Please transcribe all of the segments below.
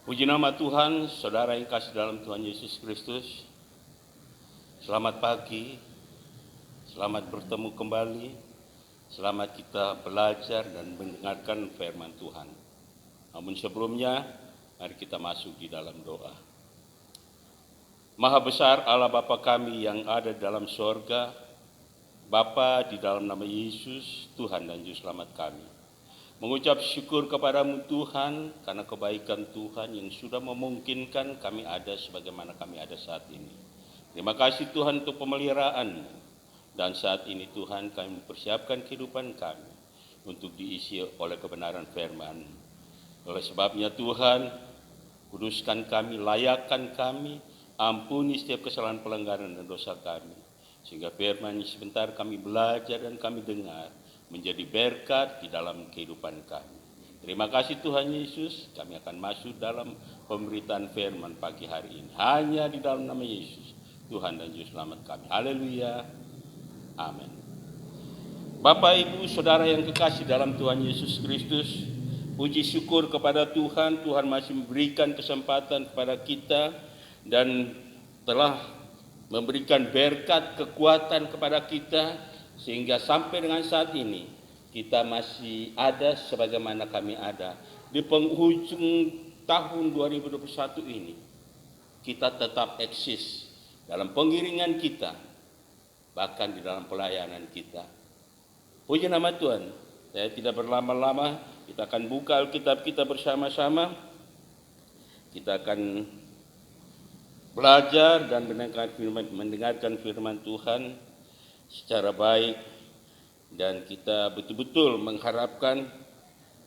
Puji nama Tuhan, saudara yang kasih dalam Tuhan Yesus Kristus. Selamat pagi, selamat bertemu kembali, selamat kita belajar dan mendengarkan firman Tuhan. Namun sebelumnya, mari kita masuk di dalam doa. Maha besar Allah Bapa kami yang ada dalam sorga, Bapa di dalam nama Yesus, Tuhan dan Juru Selamat kami. Mengucap syukur kepadamu Tuhan karena kebaikan Tuhan yang sudah memungkinkan kami ada sebagaimana kami ada saat ini. Terima kasih Tuhan untuk pemeliharaan-Mu. Dan saat ini Tuhan kami mempersiapkan kehidupan kami untuk diisi oleh kebenaran firman. Oleh sebabnya Tuhan, kuduskan kami, layakkan kami, ampuni setiap kesalahan pelanggaran dan dosa kami. Sehingga firman sebentar kami belajar dan kami dengar menjadi berkat di dalam kehidupan kami. Terima kasih Tuhan Yesus, kami akan masuk dalam pemberitaan firman pagi hari ini. Hanya di dalam nama Yesus, Tuhan dan Juru Selamat kami. Haleluya. Amin. Bapak, Ibu, Saudara yang kekasih dalam Tuhan Yesus Kristus, puji syukur kepada Tuhan, Tuhan masih memberikan kesempatan kepada kita dan telah memberikan berkat, kekuatan kepada kita, sehingga sampai dengan saat ini kita masih ada sebagaimana kami ada. Di penghujung tahun 2021 ini kita tetap eksis dalam pengiringan kita, bahkan di dalam pelayanan kita. Puji nama Tuhan. Saya tidak berlama-lama, kita akan buka Alkitab kita bersama-sama. Kita akan belajar dan mendengarkan firman Tuhan secara baik, dan kita betul-betul mengharapkan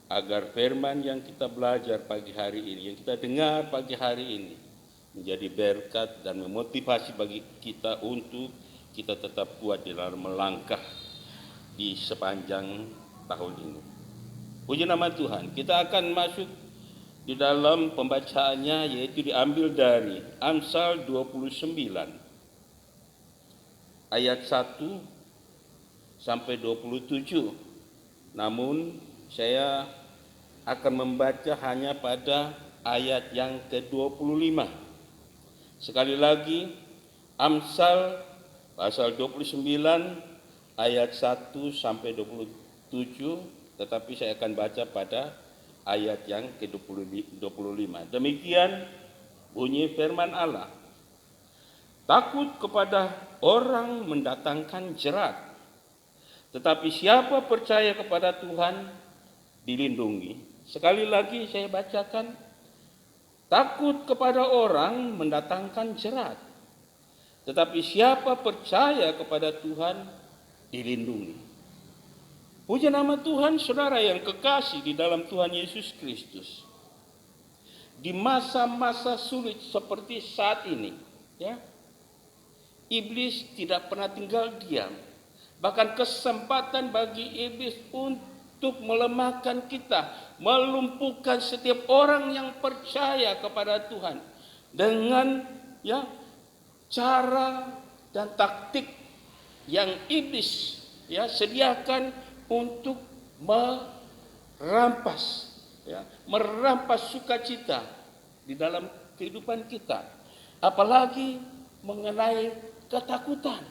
agar firman yang kita belajar pagi hari ini, yang kita dengar pagi hari ini, menjadi berkat dan memotivasi bagi kita untuk kita tetap kuat di dalam melangkah di sepanjang tahun ini. Puji nama Tuhan. Kita akan masuk di dalam pembacaannya, yaitu diambil dari Amsal 29 ayat 1 sampai 27. Namun saya akan membaca hanya pada ayat yang ke-25. Sekali lagi, Amsal pasal 29 ayat 1 sampai 27, tetapi saya akan baca pada ayat yang ke-25. Demikian bunyi firman Allah. Takut kepada orang mendatangkan jerat, tetapi siapa percaya kepada Tuhan dilindungi. Sekali lagi saya bacakan. Takut kepada orang mendatangkan jerat, tetapi siapa percaya kepada Tuhan dilindungi. Puji nama Tuhan, saudara yang kekasih di dalam Tuhan Yesus Kristus. Di masa-masa sulit seperti saat ini, ya, iblis tidak pernah tinggal diam. Bahkan kesempatan bagi iblis untuk melemahkan kita, melumpuhkan setiap orang yang percaya kepada Tuhan dengan cara dan taktik yang iblis sediakan untuk merampas sukacita di dalam kehidupan kita, apalagi mengenai ketakutan.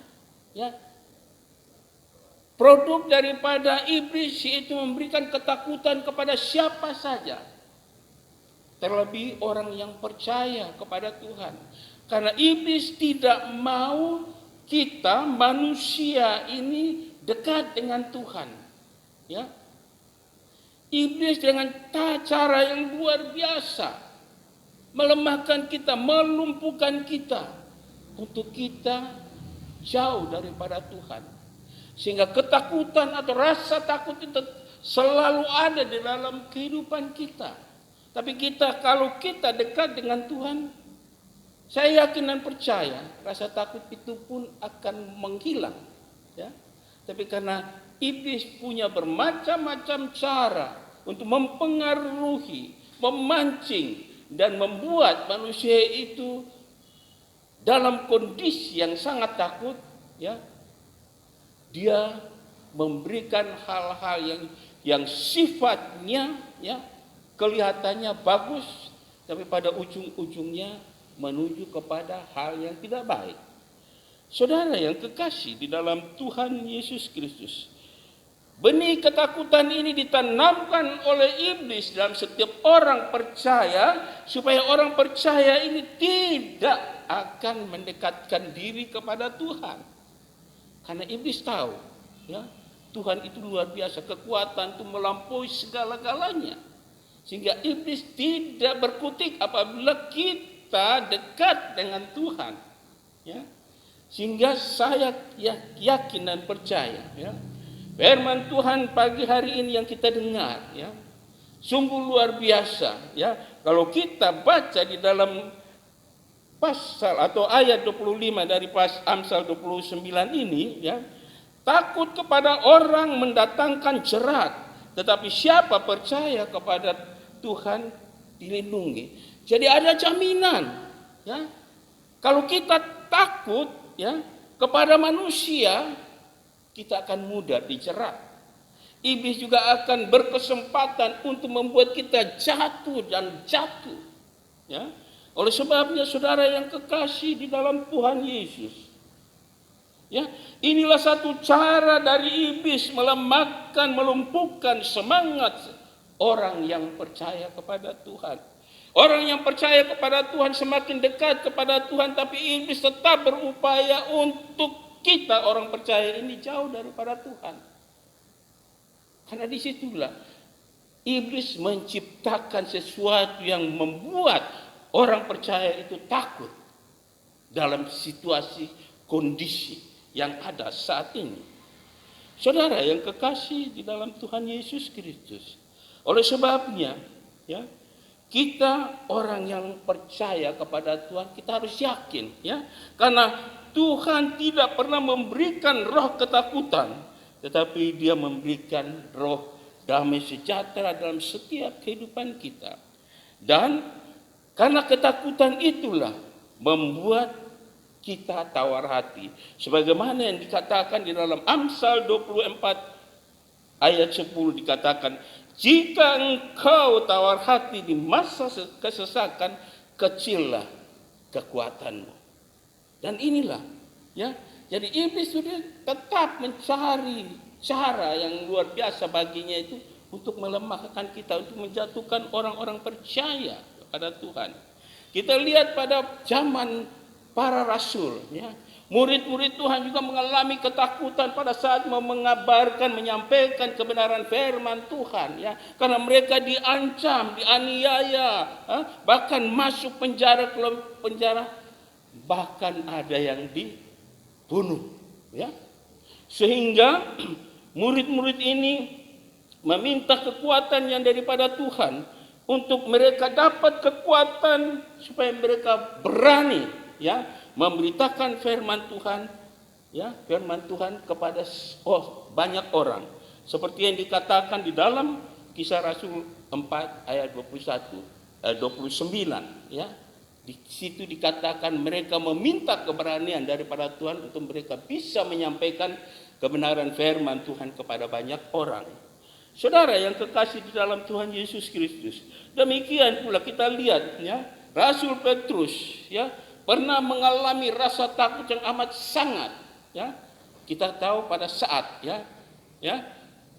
Produk daripada iblis itu memberikan ketakutan kepada siapa saja, terlebih orang yang percaya kepada Tuhan. Karena iblis tidak mau kita manusia ini dekat dengan Tuhan. Iblis dengan cara yang luar biasa melemahkan kita, melumpuhkan kita, untuk kita jauh daripada Tuhan. Sehingga ketakutan atau rasa takut itu selalu ada di dalam kehidupan kita. Tapi kalau kita dekat dengan Tuhan, saya yakin dan percaya rasa takut itu pun akan menghilang. Tapi karena iblis punya bermacam-macam cara untuk mempengaruhi, memancing, dan membuat manusia itu dalam kondisi yang sangat takut, dia memberikan hal-hal yang sifatnya kelihatannya bagus, tapi pada ujung-ujungnya menuju kepada hal yang tidak baik. Saudara yang kekasih di dalam Tuhan Yesus Kristus, benih ketakutan ini ditanamkan oleh iblis dalam setiap orang percaya, supaya orang percaya ini tidak akan mendekatkan diri kepada Tuhan. Karena iblis tahu, ya, Tuhan itu luar biasa, kekuatan itu melampaui segala-galanya. Sehingga iblis tidak berkutik apabila kita dekat dengan Tuhan. Ya. Sehingga saya yakin dan percaya, ya, firman Tuhan pagi hari ini yang kita dengar, ya, sungguh luar biasa, ya. Kalau kita baca di dalam pasal atau ayat 25 dari Amsal 29 ini, ya, takut kepada orang mendatangkan jerat, tetapi siapa percaya kepada Tuhan dilindungi. Jadi ada jaminan, ya. Kalau kita takut, ya, kepada manusia, kita akan mudah dijerat. Iblis juga akan berkesempatan untuk membuat kita jatuh dan jatuh. Ya. Oleh sebabnya saudara yang kekasih di dalam Tuhan Yesus, ya, inilah satu cara dari iblis melemahkan, melumpuhkan semangat orang yang percaya kepada Tuhan. Orang yang percaya kepada Tuhan semakin dekat kepada Tuhan, tapi iblis tetap berupaya untuk kita orang percaya ini jauh daripada Tuhan. Karena disitulah iblis menciptakan sesuatu yang membuat orang percaya itu takut dalam situasi kondisi yang ada saat ini. Saudara yang kekasih di dalam Tuhan Yesus Kristus, oleh sebabnya, ya, kita orang yang percaya kepada Tuhan, kita harus yakin, ya, karena Tuhan tidak pernah memberikan roh ketakutan, tetapi Dia memberikan roh damai sejahtera dalam setiap kehidupan kita. Dan karena ketakutan itulah membuat kita tawar hati, sebagaimana yang dikatakan di dalam Amsal 24 ayat 10 dikatakan, jika engkau tawar hati di masa kesesakan, kecillah kekuatanmu. Dan inilah, ya, jadi iblis sudah tetap mencari cara yang luar biasa baginya itu untuk melemahkan kita, untuk menjatuhkan orang-orang percaya kepada Tuhan. Kita lihat pada zaman para rasul, ya, murid-murid Tuhan juga mengalami ketakutan pada saat mau mengabarkan, menyampaikan kebenaran firman Tuhan, ya, karena mereka diancam, dianiaya, bahkan masuk penjara, bahkan ada yang dibunuh, ya. Sehingga murid-murid ini meminta kekuatan yang daripada Tuhan untuk mereka dapat kekuatan supaya mereka berani, ya, memberitakan firman Tuhan, ya, firman Tuhan kepada banyak orang, seperti yang dikatakan di dalam Kisah Rasul 4 ayat 29, ya. Di situ dikatakan mereka meminta keberanian daripada Tuhan untuk mereka bisa menyampaikan kebenaran firman Tuhan kepada banyak orang. Saudara yang kekasih di dalam Tuhan Yesus Kristus, demikian pula kita lihat, ya, Rasul Petrus, ya, pernah mengalami rasa takut yang amat sangat, ya. Kita tahu pada saat, ya,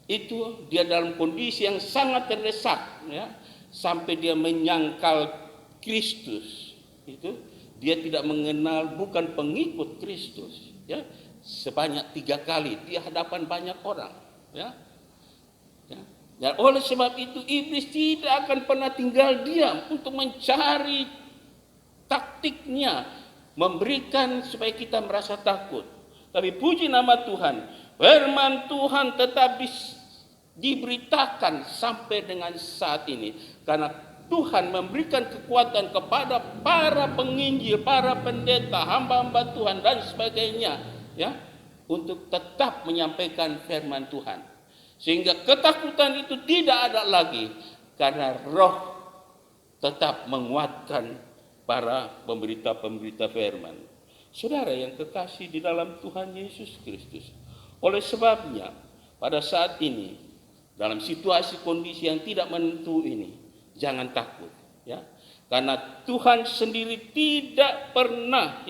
itu dia dalam kondisi yang sangat terdesak, ya, sampai dia menyangkal Kristus. Itu dia tidak mengenal, bukan pengikut Kristus, ya, sebanyak 3 kali di hadapan banyak orang, ya. Dan oleh sebab itu iblis tidak akan pernah tinggal diam untuk mencari taktiknya, memberikan supaya kita merasa takut. Tapi puji nama Tuhan, firman Tuhan tetap diberitakan sampai dengan saat ini, karena Tuhan memberikan kekuatan kepada para penginjil, para pendeta, hamba-hamba Tuhan dan sebagainya, ya, untuk tetap menyampaikan firman Tuhan. Sehingga ketakutan itu tidak ada lagi, karena roh tetap menguatkan para pemberita-pemberita firman. Saudara yang kekasih di dalam Tuhan Yesus Kristus, oleh sebabnya pada saat ini, dalam situasi kondisi yang tidak menentu ini, jangan takut, ya. Karena Tuhan sendiri tidak pernah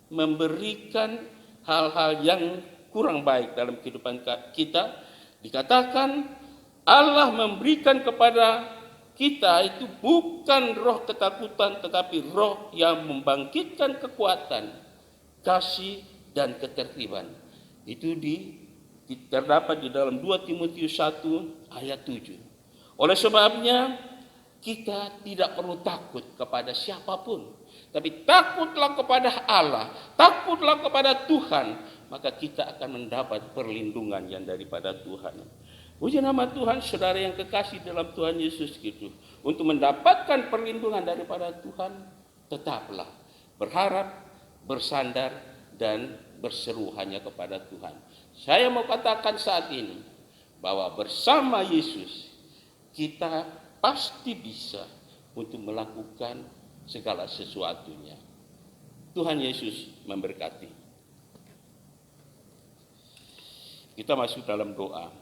memberikan hal-hal yang kurang baik dalam kehidupan kita. Dikatakan Allah memberikan kepada kita itu bukan roh ketakutan, tetapi roh yang membangkitkan kekuatan, kasih, dan ketertiban. Itu terdapat di dalam 2 Timotius 1 ayat 7. Oleh sebabnya kita tidak perlu takut kepada siapapun, tapi takutlah kepada Allah, takutlah kepada Tuhan, maka kita akan mendapat perlindungan yang daripada Tuhan. Puji nama Tuhan, saudara yang kekasih dalam Tuhan Yesus Kristus. Untuk mendapatkan perlindungan daripada Tuhan, tetaplah berharap, bersandar, dan berseru hanya kepada Tuhan. Saya mau katakan saat ini bahwa bersama Yesus kita pasti bisa untuk melakukan segala sesuatunya. Tuhan Yesus memberkati. Kita masuk dalam doa.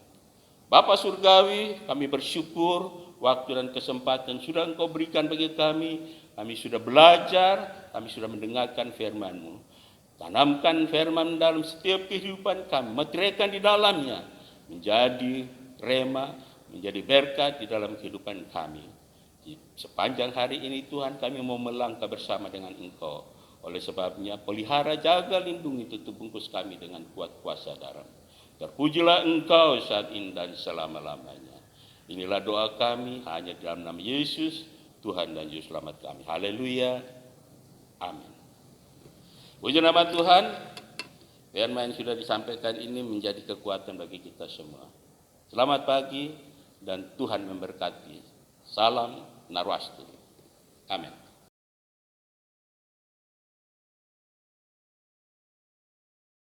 Bapa Surgawi, kami bersyukur waktu dan kesempatan sudah Engkau berikan bagi kami. Kami sudah belajar, kami sudah mendengarkan firman-Mu. Tanamkan firman dalam setiap kehidupan kami, meteraikan di dalamnya, menjadi rema, menjadi berkat di dalam kehidupan kami. Di sepanjang hari ini Tuhan, kami mau melangkah bersama dengan Engkau. Oleh sebabnya pelihara, jaga, lindungi, tutup bungkus kami dengan kuat kuasa darah. Terpujilah Engkau saat ini dan selama-lamanya. Inilah doa kami hanya dalam nama Yesus, Tuhan dan Juru Selamat kami. Haleluya. Amin. Puji nama Tuhan. Firman yang sudah disampaikan ini menjadi kekuatan bagi kita semua. Selamat pagi dan Tuhan memberkati. Salam Narwastu. Amin.